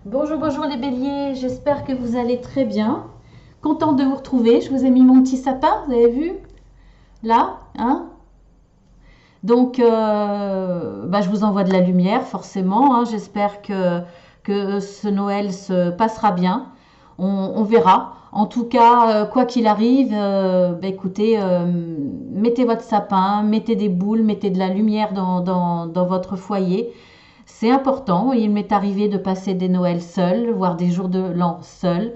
Bonjour, bonjour les béliers, j'espère que vous allez très bien. Contente de vous retrouver, je vous ai mis mon petit sapin, vous avez vu? Là, hein? Donc, je vous envoie de la lumière, forcément, hein. J'espère que ce Noël se passera bien. On verra. En tout cas, quoi qu'il arrive, écoutez, mettez votre sapin, mettez des boules, mettez de la lumière dans votre foyer. C'est important. Il m'est arrivé de passer des Noëls seuls, voire des jours de l'an seuls.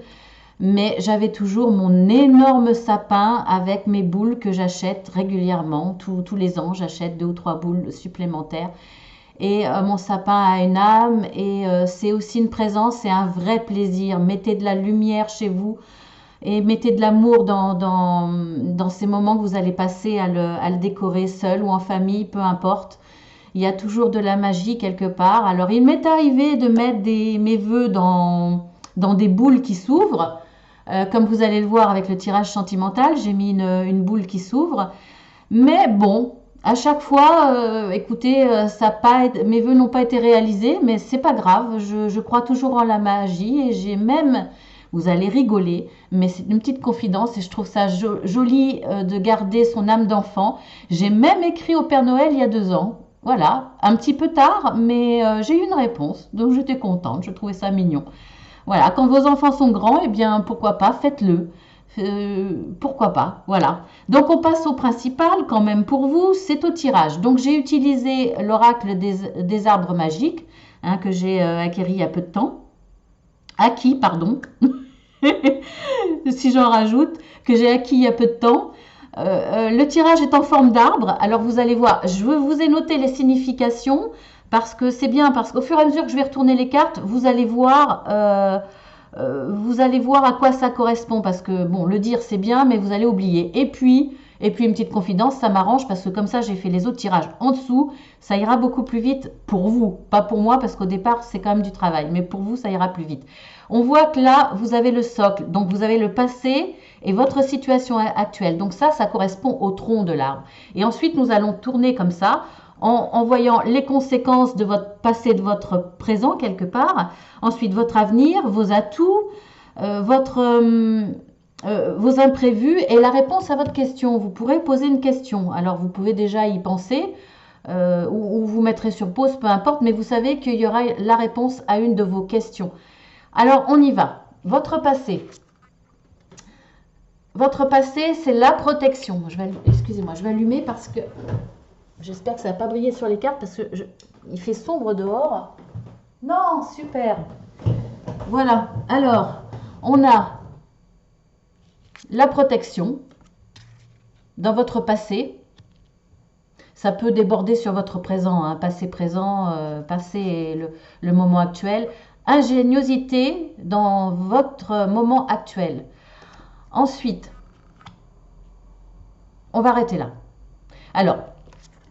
Mais j'avais toujours mon énorme sapin avec mes boules que j'achète régulièrement. Tous les ans, j'achète 2 ou 3 boules supplémentaires. Et mon sapin a une âme et c'est aussi une présence, c'est un vrai plaisir. Mettez de la lumière chez vous et mettez de l'amour dans ces moments que vous allez passer à le décorer seul ou en famille, peu importe. Il y a toujours de la magie quelque part. Alors, il m'est arrivé de mettre mes vœux dans des boules qui s'ouvrent. Comme vous allez le voir avec le tirage sentimental, j'ai mis une boule qui s'ouvre. Mais bon, à chaque fois, écoutez, mes vœux n'ont pas été réalisés, mais c'est pas grave. Je crois toujours en la magie et j'ai même, vous allez rigoler, mais c'est une petite confidence et je trouve ça joli de garder son âme d'enfant. J'ai même écrit au Père Noël il y a 2 ans. Voilà, un petit peu tard, mais j'ai eu une réponse, donc j'étais contente, je trouvais ça mignon. Voilà, quand vos enfants sont grands, eh bien pourquoi pas, faites-le. Pourquoi pas, voilà. Donc on passe au principal quand même pour vous, c'est au tirage. Donc j'ai utilisé l'oracle des arbres magiques, hein, que j'ai acquis il y a peu de temps. Acquis, pardon, si j'en rajoute, que j'ai acquis il y a peu de temps. Le tirage est en forme d'arbre. Alors vous allez voir, je vous ai noté les significations parce que c'est bien, parce qu'au fur et à mesure que je vais retourner les cartes, vous allez voir à quoi ça correspond. Parce que bon, le dire c'est bien, mais vous allez oublier. Et puis une petite confidence, ça m'arrange parce que comme ça j'ai fait les autres tirages en dessous, ça ira beaucoup plus vite pour vous, pas pour moi parce qu'au départ c'est quand même du travail, mais pour vous ça ira plus vite. On voit que là vous avez le socle, donc vous avez le passé et votre situation actuelle. Donc ça correspond au tronc de l'arbre. Et ensuite nous allons tourner comme ça en voyant les conséquences de votre passé, de votre présent quelque part, ensuite votre avenir, vos atouts, vos imprévus et la réponse à votre question. Vous pourrez poser une question. Alors vous pouvez déjà y penser ou vous mettrez sur pause, peu importe, mais vous savez qu'il y aura la réponse à une de vos questions. Alors on y va. Votre passé. Votre passé, c'est la protection. Excusez-moi, je vais allumer parce que j'espère que ça ne va pas briller sur les cartes parce que il fait sombre dehors. Non, super. Voilà. Alors, on a la protection dans votre passé. Ça peut déborder sur votre présent, hein, passé, présent, passé et le moment actuel. Ingéniosité dans votre moment actuel. Ensuite, on va arrêter là. Alors,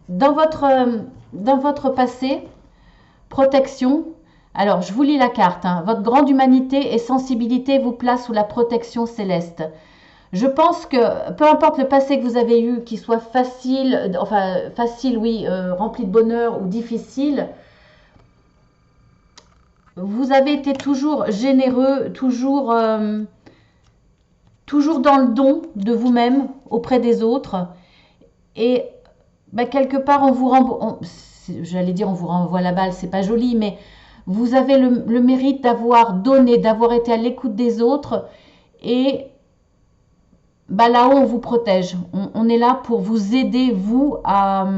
dans votre passé, protection. Alors, je vous lis la carte, hein. Votre grande humanité et sensibilité vous placent sous la protection céleste. Je pense que peu importe le passé que vous avez eu, qu'il soit facile, oui, rempli de bonheur ou difficile, vous avez été toujours généreux, toujours dans le don de vous-même auprès des autres. Et quelque part, on vous renvoie la balle, c'est pas joli, mais vous avez le mérite d'avoir donné, d'avoir été à l'écoute des autres. Et là-haut, on vous protège. On est là pour vous aider, vous, à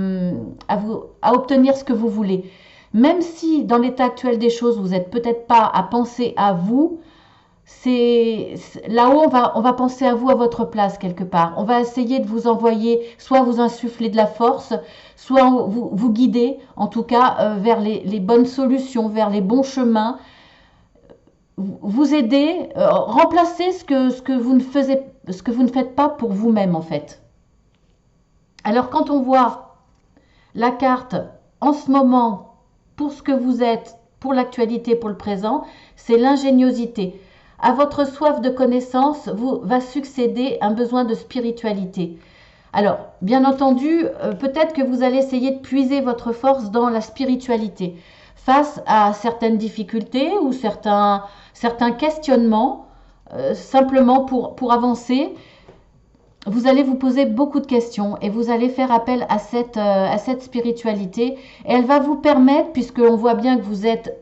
obtenir ce que vous voulez. Même si, dans l'état actuel des choses, vous n'êtes peut-être pas à penser à vous, là-haut, on va penser à vous à votre place quelque part. On va essayer de vous envoyer, soit vous insuffler de la force, soit vous guider, en tout cas, vers les bonnes solutions, vers les bons chemins. Vous aider, remplacer ce que vous ne faites pas pour vous-même en fait. Alors quand on voit la carte en ce moment pour ce que vous êtes, pour l'actualité, pour le présent, c'est l'ingéniosité. À votre soif de connaissance va succéder un besoin de spiritualité. Alors, bien entendu, peut-être que vous allez essayer de puiser votre force dans la spiritualité. face à certaines difficultés ou certains questionnements, simplement pour avancer. Vous allez vous poser beaucoup de questions et vous allez faire appel à cette spiritualité. Et elle va vous permettre, puisqu'on voit bien que vous êtes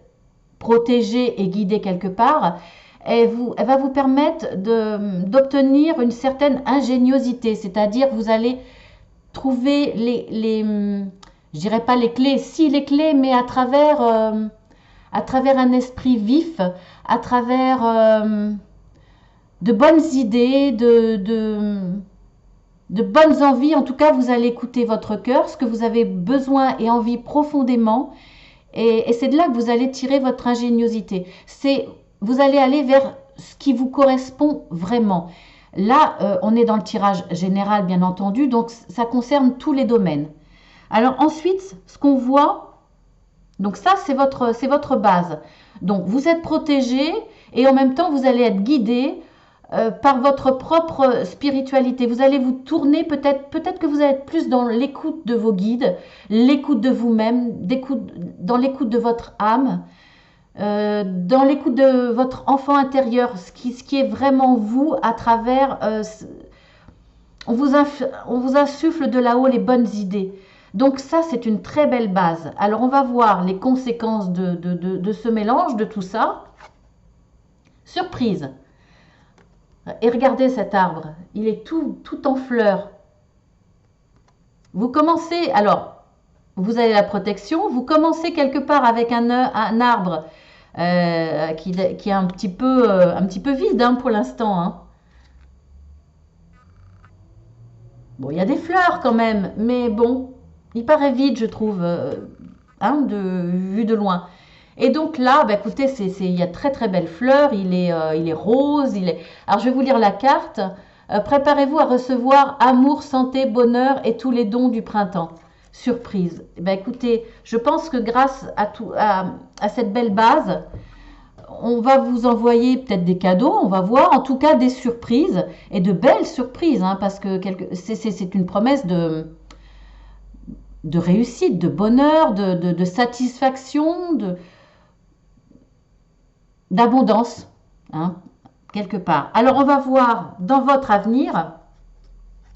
protégé et guidé quelque part, elle va vous permettre d'obtenir une certaine ingéniosité. C'est-à-dire vous allez trouver je dirais pas les clés, si les clés, mais à travers un esprit vif, à travers de bonnes idées, de bonnes envies. En tout cas, vous allez écouter votre cœur, ce que vous avez besoin et envie profondément. Et c'est de là que vous allez tirer votre ingéniosité. Vous allez aller vers ce qui vous correspond vraiment. Là, on est dans le tirage général, bien entendu, donc ça concerne tous les domaines. Alors ensuite, ce qu'on voit, donc ça, c'est votre base. Donc, vous êtes protégé et en même temps, vous allez être guidé par votre propre spiritualité. Vous allez vous tourner, peut-être que vous allez être plus dans l'écoute de vos guides, l'écoute de vous-même, dans l'écoute de votre âme, dans l'écoute de votre enfant intérieur, ce qui est vraiment vous à travers... on vous insuffle de là-haut les bonnes idées. Donc ça, c'est une très belle base. Alors, on va voir les conséquences de ce mélange, de tout ça. Surprise. Et regardez cet arbre, il est tout en fleurs. Vous commencez, alors, vous avez la protection, vous commencez quelque part avec un arbre qui est un petit peu vide hein, pour l'instant. Hein. Bon, il y a des fleurs quand même, mais bon, il paraît vide, je trouve, vu de loin. Et donc là, bah, écoutez, il y a très très belles fleurs, il est rose, Alors je vais vous lire la carte. Préparez-vous à recevoir amour, santé, bonheur et tous les dons du printemps. Surprise. Bah, écoutez, je pense que grâce à cette belle base, on va vous envoyer peut-être des cadeaux, on va voir, en tout cas des surprises, et de belles surprises, hein, parce que c'est une promesse de réussite, de bonheur, de satisfaction, d'abondance, hein, quelque part. Alors, on va voir dans votre avenir,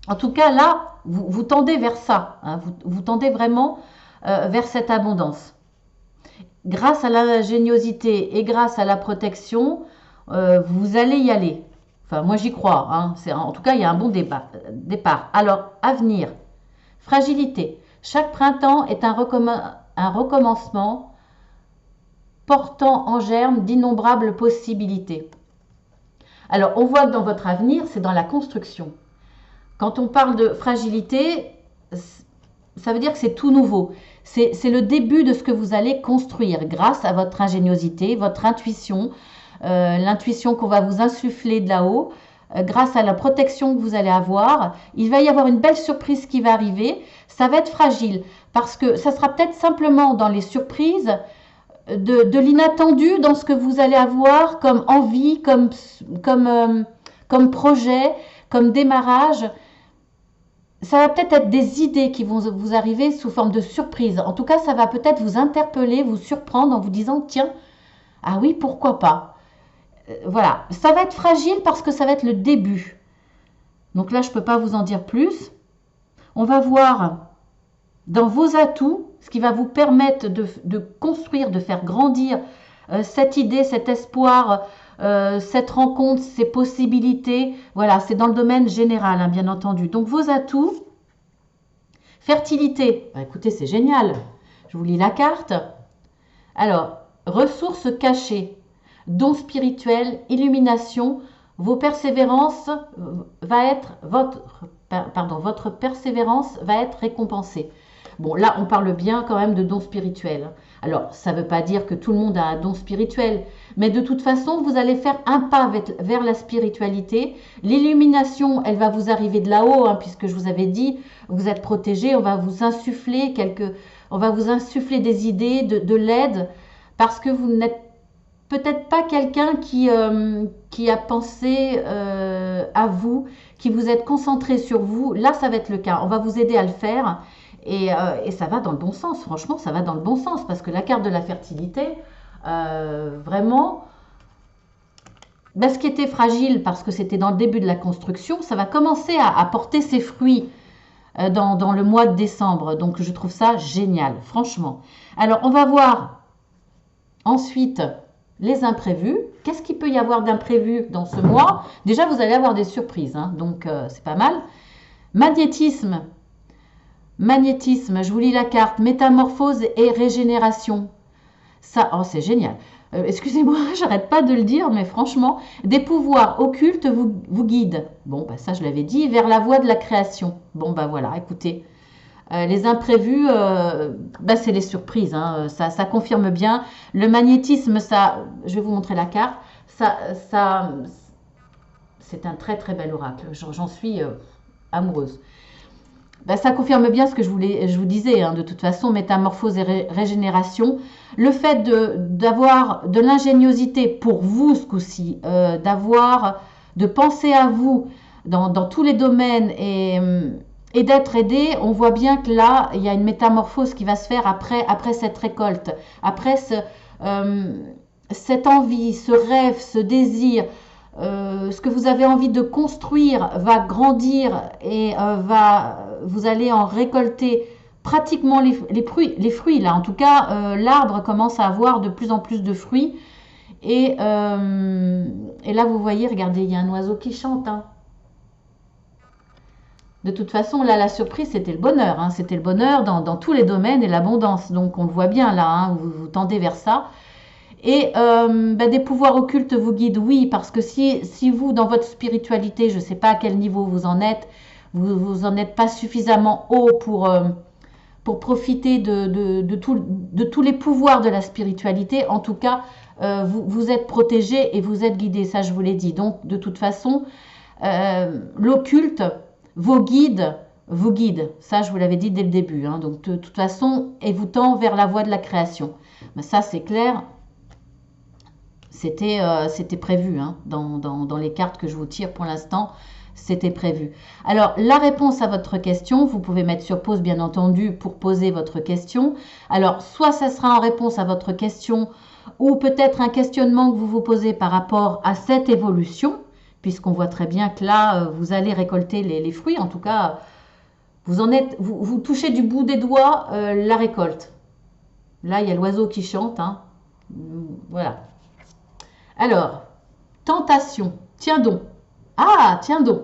en tout cas là, vous tendez vers ça, hein, vous tendez vraiment vers cette abondance. Grâce à l'ingéniosité et grâce à la protection, vous allez y aller. Enfin, moi j'y crois, hein. En tout cas, il y a un bon départ. Alors, avenir, fragilité. Chaque printemps est un recommencement portant en germe d'innombrables possibilités. Alors, on voit que dans votre avenir, c'est dans la construction. Quand on parle de fragilité, ça veut dire que c'est tout nouveau. C'est le début de ce que vous allez construire grâce à votre ingéniosité, votre intuition, l'intuition qu'on va vous insuffler de là-haut, grâce à la protection que vous allez avoir. Il va y avoir une belle surprise qui va arriver. Ça va être fragile parce que ça sera peut-être simplement dans les surprises de l'inattendu dans ce que vous allez avoir comme envie, comme projet, comme démarrage. Ça va peut-être être des idées qui vont vous arriver sous forme de surprise. En tout cas, ça va peut-être vous interpeller, vous surprendre en vous disant « Tiens, ah oui, pourquoi pas ?» Voilà, ça va être fragile parce que ça va être le début. Donc là, je ne peux pas vous en dire plus. On va voir dans vos atouts ce qui va vous permettre de construire, de faire grandir cette idée, cet espoir, cette rencontre, ces possibilités. Voilà, c'est dans le domaine général, hein, bien entendu. Donc vos atouts, fertilité. Bah, écoutez, c'est génial. Je vous lis la carte. Alors, ressources cachées, dons spirituels, illumination. Votre persévérance va être récompensée. Bon, là, on parle bien quand même de dons spirituels. Alors, ça ne veut pas dire que tout le monde a un don spirituel, mais de toute façon, vous allez faire un pas vers la spiritualité. L'illumination, elle va vous arriver de là-haut, hein, puisque je vous avais dit, vous êtes protégé, on va vous insuffler des idées, de l'aide, parce que vous n'êtes peut-être pas quelqu'un qui a pensé à vous, qui vous êtes concentré sur vous. Là, ça va être le cas. On va vous aider à le faire. Et ça va dans le bon sens, franchement, ça va dans le bon sens, parce que la carte de la fertilité, vraiment, ben, ce qui était fragile, parce que c'était dans le début de la construction, ça va commencer à porter ses fruits dans le mois de décembre. Donc je trouve ça génial, franchement. Alors on va voir ensuite les imprévus. Qu'est-ce qu'il peut y avoir d'imprévu dans ce mois? Déjà, vous allez avoir des surprises, hein, donc c'est pas mal. Magnétisme. Magnétisme, je vous lis la carte. Métamorphose et régénération. Ça, oh, c'est génial. Excusez-moi, j'arrête pas de le dire, mais franchement, des pouvoirs occultes vous guident. Bon, bah ça, je l'avais dit, vers la voie de la création. Bon, bah voilà, écoutez. Les imprévus, bah, c'est les surprises, hein, ça confirme bien. Le magnétisme, ça, je vais vous montrer la carte. Ça, c'est un très très bel oracle. J'en suis amoureuse. Ben, ça confirme bien ce que je vous disais, hein, de toute façon, métamorphose et régénération. Le fait d'avoir de l'ingéniosité pour vous ce coup-ci, de penser à vous dans tous les domaines et d'être aidé, on voit bien que là, il y a une métamorphose qui va se faire après cette récolte, après cette envie, ce rêve, ce désir. Ce que vous avez envie de construire va grandir et vous allez en récolter pratiquement les fruits là. En tout cas, l'arbre commence à avoir de plus en plus de fruits. Et là, vous voyez, regardez, il y a un oiseau qui chante. Hein. De toute façon, là, la surprise, c'était le bonheur. Hein. C'était le bonheur dans tous les domaines et l'abondance. Donc, on le voit bien là, hein, vous tendez vers ça. Et des pouvoirs occultes vous guident, oui, parce que si vous, dans votre spiritualité, je ne sais pas à quel niveau vous en êtes, vous en êtes pas suffisamment haut pour profiter de tous les pouvoirs de la spiritualité, en tout cas, vous êtes protégé et vous êtes guidé, ça je vous l'ai dit. Donc, de toute façon, l'occulte, vos guides, vous guide. Ça, je vous l'avais dit dès le début. Hein. Donc, de toute façon, et vous tend vers la voie de la création. Mais ça, c'est clair. C'était prévu hein, dans les cartes que je vous tire pour l'instant. C'était prévu. Alors, la réponse à votre question, vous pouvez mettre sur pause, bien entendu, pour poser votre question. Alors, soit ça sera en réponse à votre question, ou peut-être un questionnement que vous vous posez par rapport à cette évolution, puisqu'on voit très bien que là, vous allez récolter les fruits. En tout cas, vous touchez du bout des doigts la récolte. Là, il y a l'oiseau qui chante. Hein. Voilà. Alors, tentation. Tiens donc. Ah, tiens donc.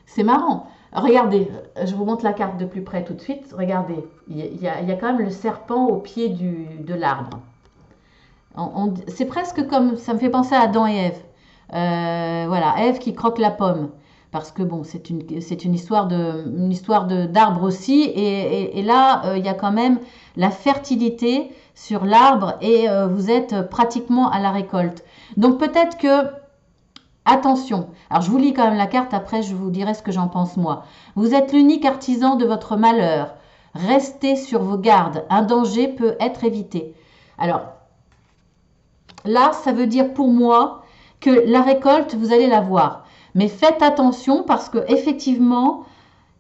C'est marrant. Regardez, je vous montre la carte de plus près tout de suite. Regardez, il y a quand même le serpent au pied de l'arbre. C'est presque comme, ça me fait penser à Adam et Ève. Voilà, Ève qui croque la pomme. Parce que bon, c'est une histoire d'arbre aussi. Et là, il y a quand même la fertilité sur l'arbre et vous êtes pratiquement à la récolte. Donc peut-être que, attention, alors je vous lis quand même la carte, après je vous dirai ce que j'en pense moi. Vous êtes l'unique artisan de votre malheur. Restez sur vos gardes, un danger peut être évité. Alors, là, ça veut dire pour moi que la récolte, vous allez la voir. Mais faites attention parce que effectivement,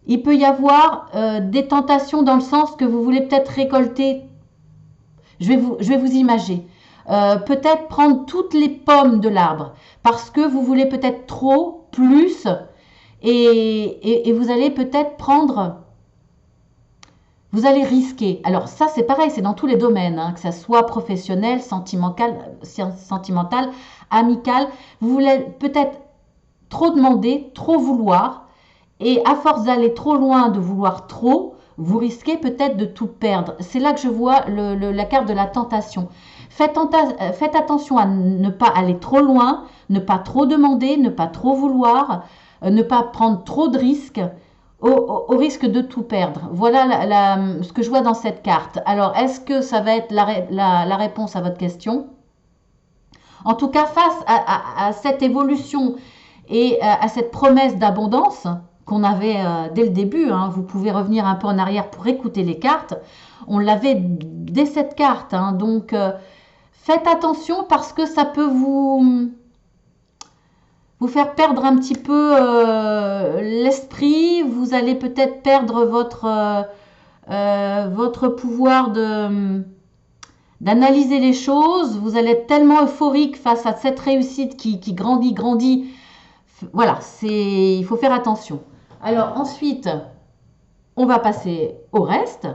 il peut y avoir des tentations dans le sens que vous voulez peut-être récolter. Je vais vous imager. Peut-être prendre toutes les pommes de l'arbre parce que vous voulez peut-être trop, plus et vous allez peut-être prendre, vous allez risquer. Alors ça c'est pareil, c'est dans tous les domaines, hein, que ça soit professionnel, sentimental, amical. Vous voulez peut-être trop demander, trop vouloir et à force d'aller trop loin, de vouloir trop, vous risquez peut-être de tout perdre. C'est là que je vois la carte de la tentation. Faites attention à ne pas aller trop loin, ne pas trop demander, ne pas trop vouloir, ne pas prendre trop de risques au risque de tout perdre. Voilà ce que je vois dans cette carte. Alors, est-ce que ça va être la réponse à votre question? En tout cas, face à cette évolution et à cette promesse d'abondance qu'on avait dès le début, hein, vous pouvez revenir un peu en arrière pour écouter les cartes, on l'avait dès cette carte, hein, donc faites attention parce que ça peut vous faire perdre un petit peu l'esprit, vous allez peut-être perdre votre pouvoir d'analyser les choses. Vous allez être tellement euphorique face à cette réussite qui grandit, grandit. Voilà, il faut faire attention. Alors ensuite, on va passer au reste.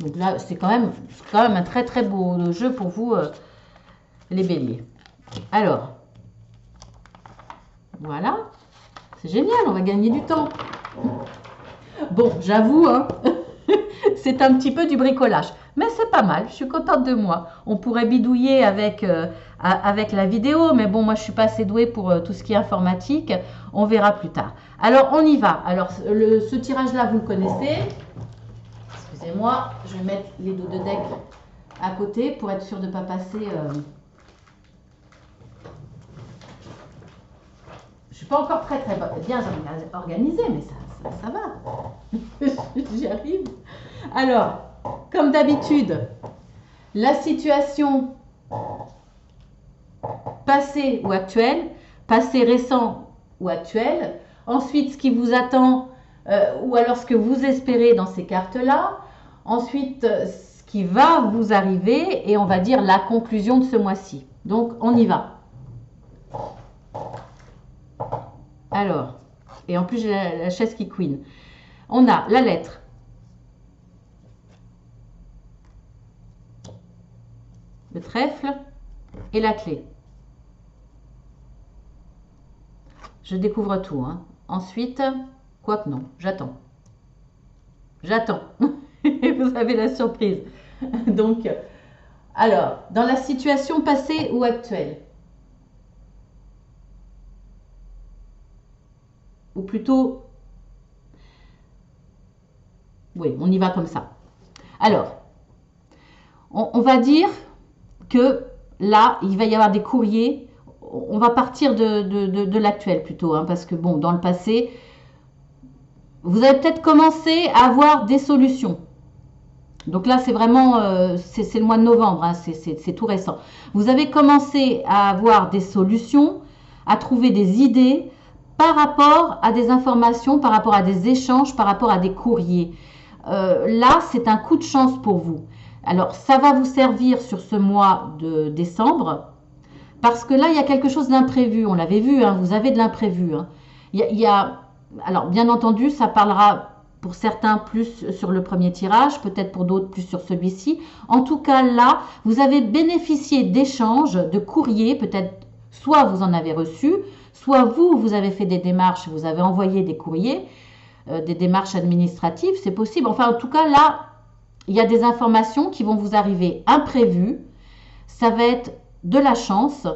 Donc là, c'est quand même un très très beau jeu pour vous, les béliers. Alors, voilà. C'est génial, on va gagner du temps. Bon, j'avoue, hein, c'est un petit peu du bricolage. Mais c'est pas mal, je suis contente de moi. On pourrait bidouiller avec la vidéo, mais bon, moi je suis pas assez douée pour tout ce qui est informatique. On verra plus tard. Alors, on y va. Alors, ce tirage-là, vous le connaissez. Excusez-moi, je vais mettre les dos de deck à côté pour être sûr de ne pas passer... Je suis pas encore très bien organisée, mais ça va. J'y arrive. Alors, comme d'habitude, la situation passée ou actuelle, passé récent ou actuel. Ensuite, ce qui vous attend ou alors ce que vous espérez dans ces cartes-là. Ensuite, ce qui va vous arriver et on va dire la conclusion de ce mois-ci. Donc, on y va. Alors, et en plus, j'ai la chaise qui queen. On a la lettre. Le trèfle et la clé. Je découvre tout. Hein. Ensuite, quoique non, j'attends. J'attends. Vous avez la surprise. Donc, alors, dans la situation passée ou actuelle, ou plutôt, oui, on y va comme ça. Alors, on va dire que là, il va y avoir des courriers. On va partir de l'actuel plutôt, hein, parce que bon, dans le passé, vous avez peut-être commencé à avoir des solutions. Donc là, c'est vraiment, c'est le mois de novembre, hein, c'est tout récent. Vous avez commencé à avoir des solutions, à trouver des idées par rapport à des informations, par rapport à des échanges, par rapport à des courriers. Là, c'est un coup de chance pour vous. Alors, ça va vous servir sur ce mois de décembre, parce que là, il y a quelque chose d'imprévu. On l'avait vu, hein, vous avez de l'imprévu. Hein. Alors, bien entendu, ça parlera pour certains plus sur le premier tirage, peut-être pour d'autres plus sur celui-ci. En tout cas, là, vous avez bénéficié d'échanges, de courriers, peut-être soit vous en avez reçu, soit vous avez fait des démarches, vous avez envoyé des courriers, des démarches administratives, c'est possible. Enfin, en tout cas, là, il y a des informations qui vont vous arriver imprévues. Ça va être de la chance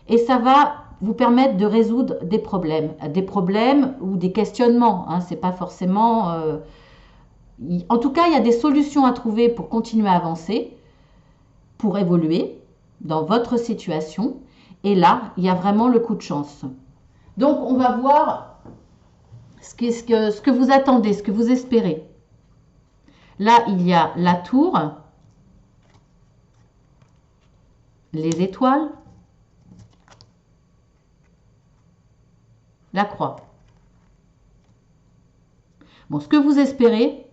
et ça va vous permettre de résoudre des problèmes ou des questionnements. Hein, c'est pas forcément. En tout cas, il y a des solutions à trouver pour continuer à avancer, pour évoluer dans votre situation. Et là, il y a vraiment le coup de chance. Donc, on va voir ce que vous attendez, ce que vous espérez. Là, il y a la tour, les étoiles, la croix. Bon, ce que vous espérez,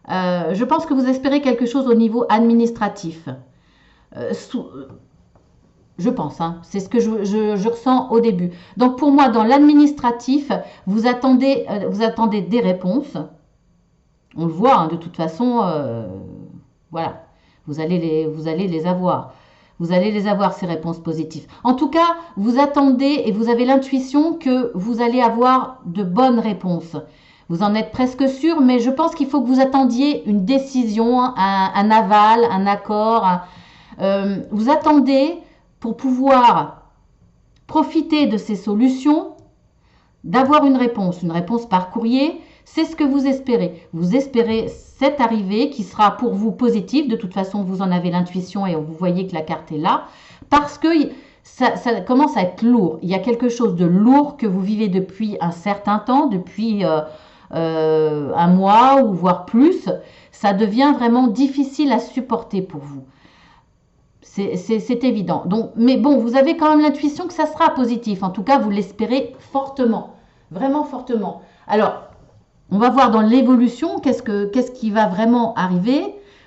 je pense que vous espérez quelque chose au niveau administratif. Je pense, hein, c'est ce que je ressens au début. Donc pour moi, dans l'administratif, vous attendez des réponses. On le voit, hein, de toute façon, voilà, vous allez les avoir. Vous allez les avoir, ces réponses positives. En tout cas, vous attendez et vous avez l'intuition que vous allez avoir de bonnes réponses. Vous en êtes presque sûr, mais je pense qu'il faut que vous attendiez une décision, un aval, un accord. Vous attendez pour pouvoir profiter de ces solutions, d'avoir une réponse par courrier. C'est ce que vous espérez. Vous espérez cette arrivée qui sera pour vous positive. De toute façon, vous en avez l'intuition et vous voyez que la carte est là. Parce que ça commence à être lourd. Il y a quelque chose de lourd que vous vivez depuis un certain temps, depuis un mois ou voire plus. Ça devient vraiment difficile à supporter pour vous. C'est évident. Donc, mais bon, vous avez quand même l'intuition que ça sera positif. En tout cas, vous l'espérez fortement. Vraiment fortement. Alors, On va voir dans l'évolution qu'est-ce qui va vraiment arriver.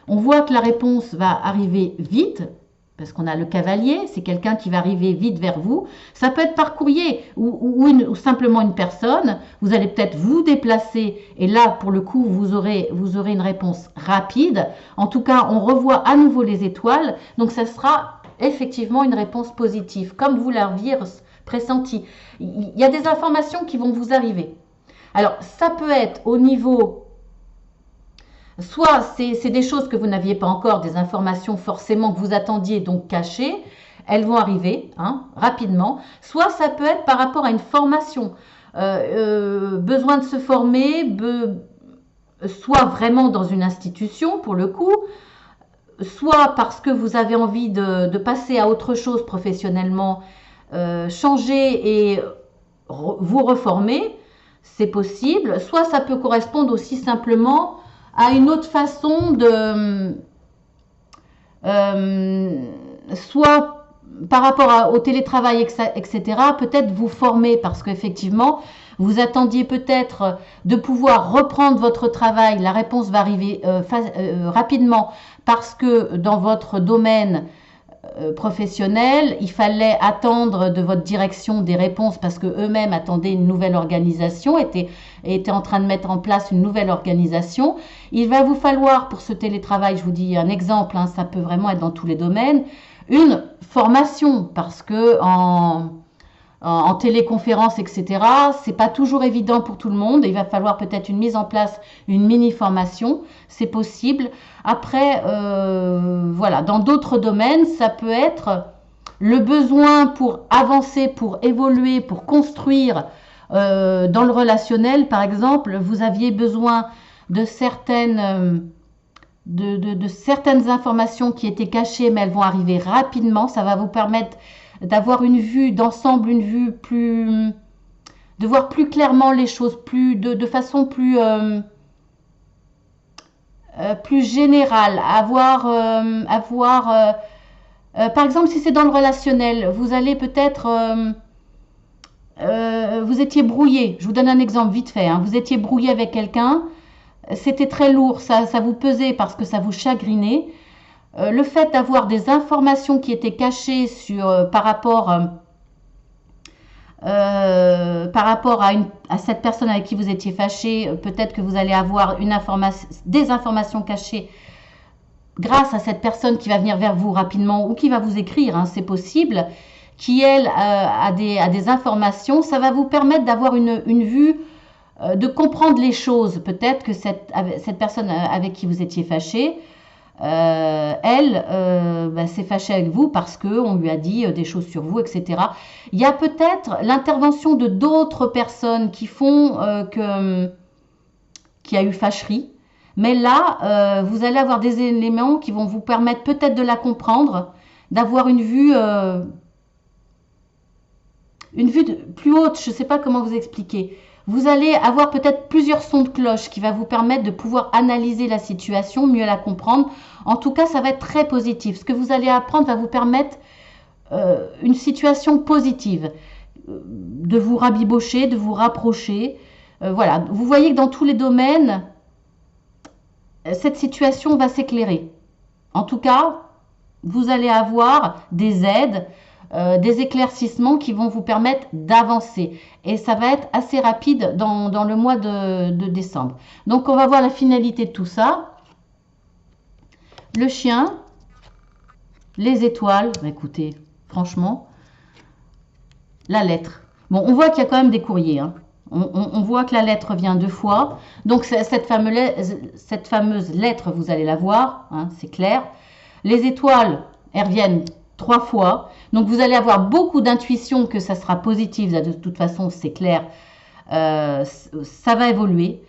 On voit que la réponse va arriver vite, parce qu'on a le cavalier, c'est quelqu'un qui va arriver vite vers vous. Ça peut être par courrier ou simplement une personne. Vous allez peut-être vous déplacer et là, pour le coup, vous aurez une réponse rapide. En tout cas, on revoit à nouveau les étoiles. Donc, ça sera effectivement une réponse positive, comme vous l'aviez pressenti. Il y a des informations qui vont vous arriver. Alors, ça peut être au niveau... Soit c'est des choses que vous n'aviez pas encore, des informations forcément que vous attendiez, donc cachées, elles vont arriver rapidement. Soit ça peut être par rapport à une formation, besoin de se former, soit vraiment dans une institution pour le coup, soit parce que vous avez envie de passer à autre chose professionnellement, changer et vous reformer, c'est possible. Soit ça peut correspondre aussi simplement à une autre façon de... soit par rapport au télétravail, etc., peut-être vous former parce qu'effectivement, vous attendiez peut-être de pouvoir reprendre votre travail. La réponse va arriver rapidement parce que dans votre domaine professionnel, il fallait attendre de votre direction des réponses parce que eux-mêmes attendaient une nouvelle organisation, étaient en train de mettre en place une nouvelle organisation. Il va vous falloir pour ce télétravail, je vous dis un exemple, ça peut vraiment être dans tous les domaines, une formation parce que en téléconférence, etc., c'est pas toujours évident pour tout le monde. Il va falloir peut-être une mise en place, une mini-formation, c'est possible. Après, voilà, dans d'autres domaines, ça peut être le besoin pour avancer, pour évoluer, pour construire. Dans le relationnel, par exemple, vous aviez besoin de certaines... de certaines informations qui étaient cachées, mais elles vont arriver rapidement. Ça va vous permettre d'avoir une vue d'ensemble, une vue plus... de voir plus clairement les choses, de façon plus générale. Par exemple, si c'est dans le relationnel, vous allez peut-être... vous étiez brouillé. Je vous donne un exemple vite fait. Vous étiez brouillé avec quelqu'un. C'était très lourd. Ça vous pesait parce que ça vous chagrinait. Le fait d'avoir des informations qui étaient cachées par rapport à cette personne avec qui vous étiez fâché, peut-être que vous allez avoir des informations cachées grâce à cette personne qui va venir vers vous rapidement ou qui va vous écrire, c'est possible, qui elle a des informations. Ça va vous permettre d'avoir une vue, de comprendre les choses. Peut-être que cette personne avec qui vous étiez fâché, elle s'est fâchée avec vous parce qu'on lui a dit des choses sur vous, etc. Il y a peut-être l'intervention de d'autres personnes qui font qu'il y a eu fâcherie. Mais là, vous allez avoir des éléments qui vont vous permettre peut-être de la comprendre, d'avoir une vue plus haute. Je ne sais pas comment vous expliquer. Vous allez avoir peut-être plusieurs sons de cloche qui va vous permettre de pouvoir analyser la situation, mieux la comprendre. En tout cas, ça va être très positif. Ce que vous allez apprendre va vous permettre une situation positive, de vous rabibocher, de vous rapprocher. Voilà, vous voyez que dans tous les domaines, cette situation va s'éclairer. En tout cas, vous allez avoir des aides, des éclaircissements qui vont vous permettre d'avancer. Et ça va être assez rapide dans le mois de décembre. Donc, on va voir la finalité de tout ça. Le chien, les étoiles. Écoutez, franchement, la lettre. Bon, on voit qu'il y a quand même des courriers. On voit que la lettre vient 2 fois. Donc, cette fameuse lettre, vous allez la voir, c'est clair. Les étoiles, elles reviennent 3 fois. Donc, vous allez avoir beaucoup d'intuition que ça sera positif. De toute façon, c'est clair. Ça va évoluer.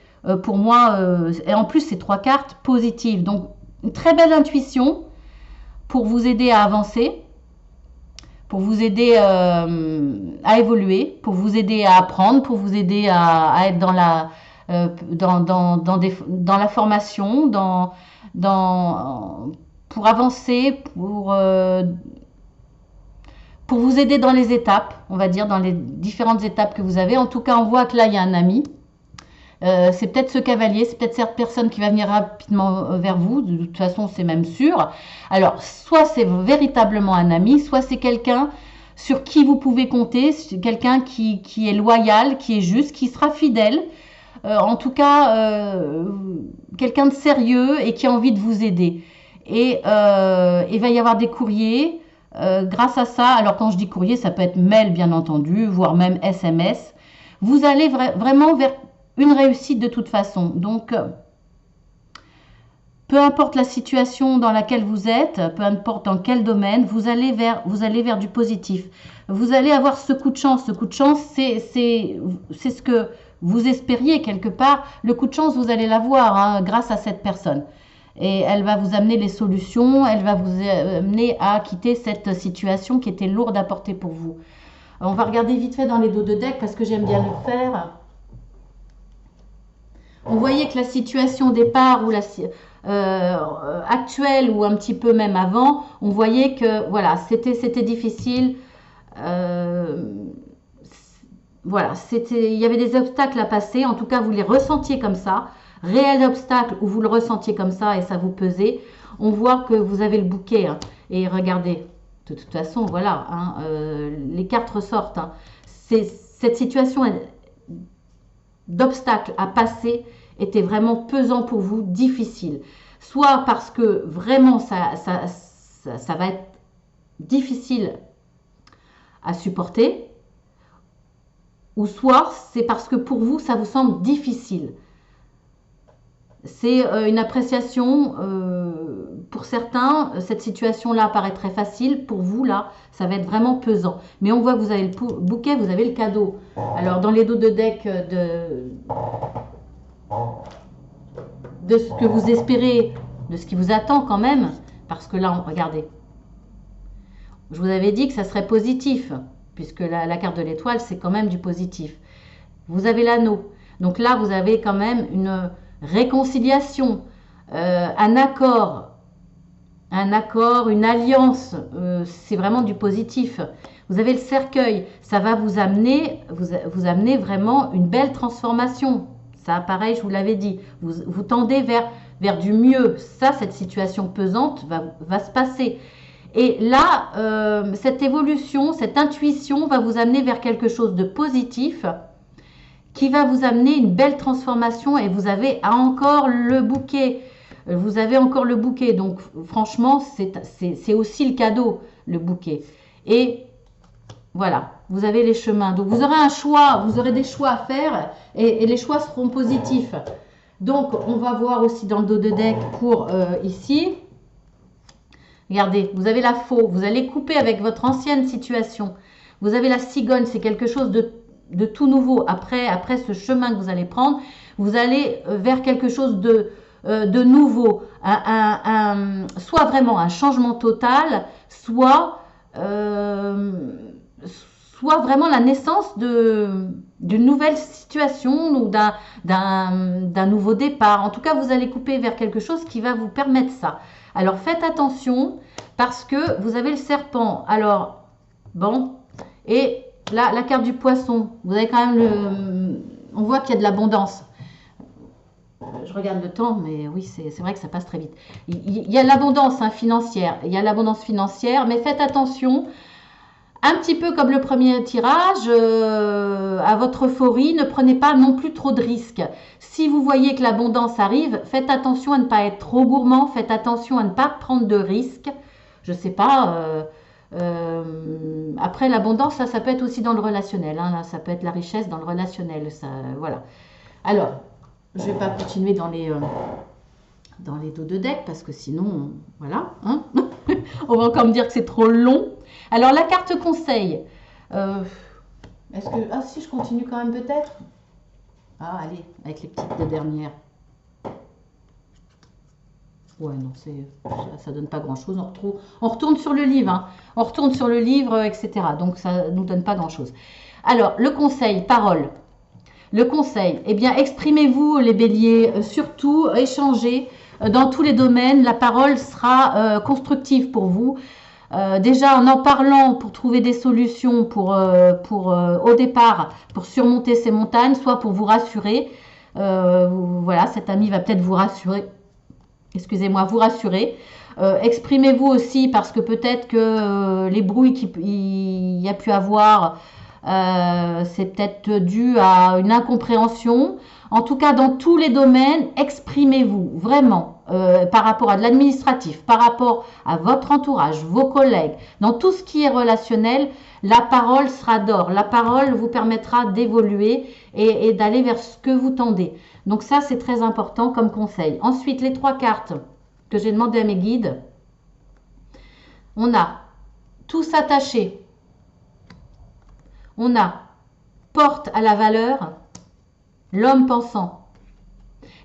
Pour moi, et en plus, c'est 3 cartes positives. Donc, une très belle intuition pour vous aider à avancer, pour vous aider à évoluer, pour vous aider à apprendre, pour vous aider à être dans la formation, pour avancer, pour vous aider dans les étapes, on va dire, dans les différentes étapes que vous avez. En tout cas, on voit que là, il y a un ami. C'est peut-être ce cavalier, c'est peut-être cette personne qui va venir rapidement vers vous. De toute façon, c'est même sûr. Alors, soit c'est véritablement un ami, soit c'est quelqu'un sur qui vous pouvez compter, quelqu'un qui est loyal, qui est juste, qui sera fidèle. En tout cas, quelqu'un de sérieux et qui a envie de vous aider. Et il va y avoir des courriers grâce à ça. Alors, quand je dis courrier, ça peut être mail, bien entendu, voire même SMS. Vous allez vraiment vers une réussite de toute façon. Donc, peu importe la situation dans laquelle vous êtes, peu importe dans quel domaine, vous allez vers du positif. Vous allez avoir ce coup de chance. Ce coup de chance, c'est ce que vous espériez quelque part. Le coup de chance, vous allez l'avoir hein, grâce à cette personne. Et elle va vous amener les solutions, elle va vous amener à quitter cette situation qui était lourde à porter pour vous. On va regarder vite fait dans les dos de deck parce que j'aime bien le faire. On voyait que la situation au départ ou actuelle ou un petit peu même avant, on voyait que voilà, c'était difficile. Voilà, il y avait des obstacles à passer. En tout cas, vous les ressentiez comme ça. Réel obstacle ou vous le ressentiez comme ça et ça vous pesait. On voit que vous avez le bouquet. Hein. Et regardez, de toute façon, voilà, hein, les cartes ressortent. Hein. Cette situation d'obstacle à passer était vraiment pesant pour vous, difficile. Soit parce que vraiment ça va être difficile à supporter, ou soit c'est parce que pour vous ça vous semble difficile. C'est une appréciation pour certains, cette situation-là paraît très facile. Pour vous, là, ça va être vraiment pesant. Mais on voit que vous avez le bouquet, vous avez le cadeau. Alors, dans les dos de deck de ce que vous espérez, de ce qui vous attend quand même, parce que là, regardez, je vous avais dit que ça serait positif, puisque la carte de l'étoile, c'est quand même du positif. Vous avez l'anneau. Donc là, vous avez quand même une réconciliation, un accord, une alliance, c'est vraiment du positif. Vous avez le cercueil, ça va vous amener vraiment une belle transformation. Ça, pareil, je vous l'avais dit, vous tendez vers du mieux. Ça, cette situation pesante va se passer. Et là, cette évolution, cette intuition va vous amener vers quelque chose de positif qui va vous amener une belle transformation et vous avez encore le bouquet. Vous avez encore le bouquet. Donc, franchement, c'est aussi le cadeau, le bouquet. Et voilà, vous avez les chemins. Donc, vous aurez un choix, vous aurez des choix à faire et les choix seront positifs. Donc, on va voir aussi dans le dos de deck pour ici. Regardez, vous avez la faux. Vous allez couper avec votre ancienne situation. Vous avez la cigogne, c'est quelque chose de tout nouveau. Après ce chemin que vous allez prendre, vous allez vers quelque chose de nouveau. Soit vraiment un changement total, soit vraiment la naissance d'une nouvelle situation ou d'un nouveau départ. En tout cas, vous allez couper vers quelque chose qui va vous permettre ça. Alors, faites attention parce que vous avez le serpent. Alors, bon, et là, la carte du poisson. Vous avez quand même on voit qu'il y a de l'abondance. Je regarde le temps, mais oui, c'est vrai que ça passe très vite. Il y a l'abondance financière. Il y a l'abondance financière, mais faites attention. Un petit peu comme le premier tirage, à votre euphorie, ne prenez pas non plus trop de risques. Si vous voyez que l'abondance arrive, faites attention à ne pas être trop gourmand, faites attention à ne pas prendre de risques. Je ne sais pas, après l'abondance, ça peut être aussi dans le relationnel, hein, là, ça peut être la richesse dans le relationnel, ça, voilà. Alors, je ne vais pas continuer dans les dos de deck parce que sinon, voilà, hein on va encore me dire que c'est trop long. Alors, la carte conseil. Est-ce que... Ah si, je continue quand même peut-être. Ah, allez, avec les petites deux dernières. Ouais, non, ça donne pas grand-chose. On retourne sur le livre. Hein. On retourne sur le livre, etc. Donc, ça nous donne pas grand-chose. Alors, le conseil, parole. Le conseil, eh bien, exprimez-vous les béliers, surtout échangez dans tous les domaines. La parole sera constructive pour vous. Déjà en parlant pour trouver des solutions au départ pour surmonter ces montagnes, soit pour vous rassurer, Voilà, cet ami va peut-être vous rassurer. Excusez-moi, vous rassurer. Exprimez-vous aussi parce que peut-être que les brouilles qu'il y a pu avoir, c'est peut-être dû à une incompréhension. En tout cas, dans tous les domaines, exprimez-vous vraiment par rapport à de l'administratif, par rapport à votre entourage, vos collègues, dans tout ce qui est relationnel. La parole sera d'or. La parole vous permettra d'évoluer et d'aller vers ce que vous tendez. Donc ça, c'est très important comme conseil. Ensuite, les 3 cartes que j'ai demandé à mes guides. On a tous attachés. On a porte à la valeur, l'homme pensant.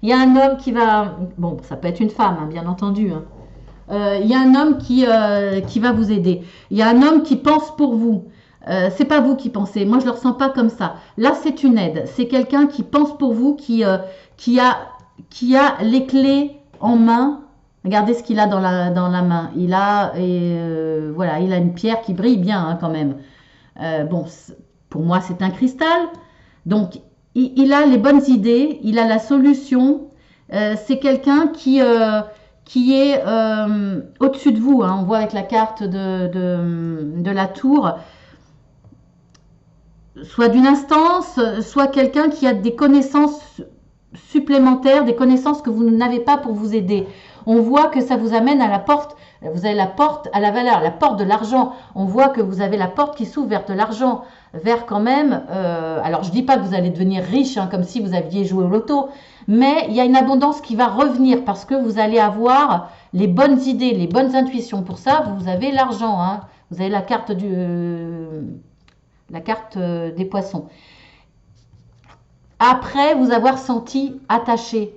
Il y a un homme qui va... Bon, ça peut être une femme, hein, bien entendu. Hein. Il y a un homme qui va vous aider. Il y a un homme qui pense pour vous. C'est pas vous qui pensez. Moi, je le ressens pas comme ça. Là, c'est une aide. C'est quelqu'un qui pense pour vous, qui a les clés en main. Regardez ce qu'il a dans la main. Il a voilà, il a une pierre qui brille bien hein, quand même. Bon, pour moi, c'est un cristal. Donc, il a les bonnes idées. Il a la solution. C'est quelqu'un qui est au-dessus de vous. Hein. On voit avec la carte de la tour. Soit d'une instance, soit quelqu'un qui a des connaissances supplémentaires, des connaissances que vous n'avez pas pour vous aider. On voit que ça vous amène à la porte, vous avez la porte à la valeur, la porte de l'argent. On voit que vous avez la porte qui s'ouvre vers de l'argent, vers quand même, alors je ne dis pas que vous allez devenir riche, hein, comme si vous aviez joué au loto, mais il y a une abondance qui va revenir parce que vous allez avoir les bonnes idées, les bonnes intuitions. Pour ça, vous avez l'argent, hein. Vous avez la carte des poissons. Après vous avoir senti attaché,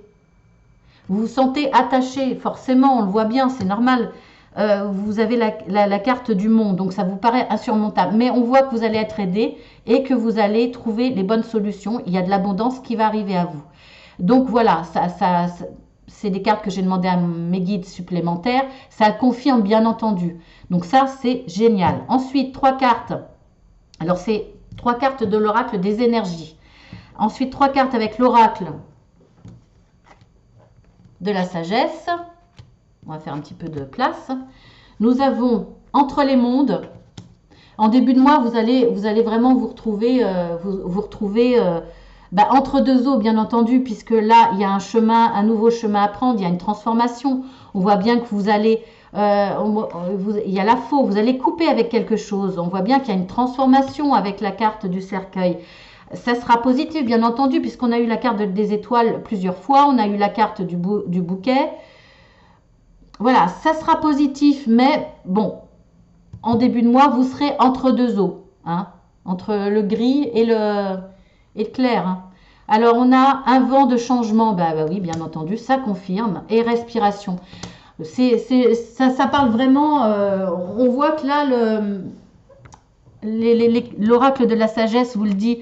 vous vous sentez attaché, forcément, on le voit bien, c'est normal. Vous avez la carte du monde, donc ça vous paraît insurmontable. Mais on voit que vous allez être aidé et que vous allez trouver les bonnes solutions. Il y a de l'abondance qui va arriver à vous. Donc voilà, c'est des cartes que j'ai demandé à mes guides supplémentaires. Ça confirme bien entendu. Donc ça, c'est génial. Ensuite, 3 cartes. Alors, c'est 3 cartes de l'oracle des énergies. Ensuite, 3 cartes avec l'oracle de la sagesse. On va faire un petit peu de place. Nous avons entre les mondes. En début de mois, vous allez vraiment vous retrouver, entre 2 eaux, bien entendu, puisque là, il y a un nouveau chemin à prendre, il y a une transformation. On voit bien que vous allez... il y a la faux, vous allez couper avec quelque chose. On voit bien qu'il y a une transformation avec la carte du cercueil. Ça sera positif, bien entendu, puisqu'on a eu la carte des étoiles plusieurs fois. On a eu la carte du bouquet. Voilà, ça sera positif, mais bon, en début de mois, vous serez entre 2 eaux, hein, entre le gris et le clair. Hein. Alors, on a un vent de changement, oui, bien entendu, ça confirme, et respiration. Ça parle vraiment, on voit que là, l'oracle de la sagesse vous le dit,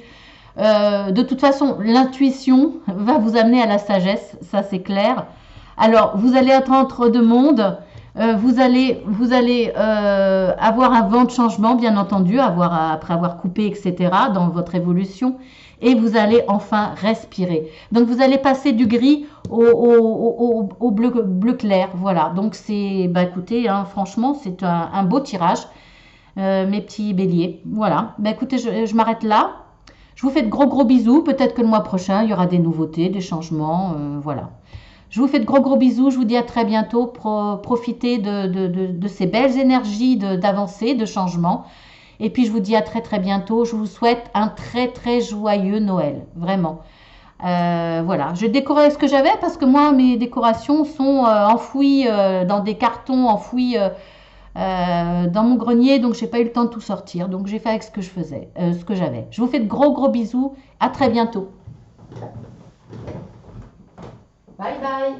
de toute façon, l'intuition va vous amener à la sagesse, ça c'est clair. Alors, vous allez être entre 2 mondes, vous allez avoir un vent de changement, bien entendu, après avoir coupé, etc., dans votre évolution, et vous allez enfin respirer. Donc, vous allez passer du gris au bleu clair, voilà. Donc, c'est, écoutez, hein, franchement, c'est un beau tirage, mes petits béliers, voilà. Écoutez, je m'arrête là. Je vous fais de gros bisous. Peut-être que le mois prochain, il y aura des nouveautés, des changements, voilà. Je vous fais de gros bisous. Je vous dis à très bientôt. Profitez de ces belles énergies d'avancée, de changement. Et puis, je vous dis à très bientôt. Je vous souhaite un très joyeux Noël. Vraiment. Voilà. Je décorais ce que j'avais parce que moi, mes décorations sont enfouies dans des cartons, enfouies dans mon grenier. Donc, j'ai pas eu le temps de tout sortir. Donc, j'ai fait avec ce que je faisais, ce que j'avais. Je vous fais de gros bisous. À très bientôt. Bye bye.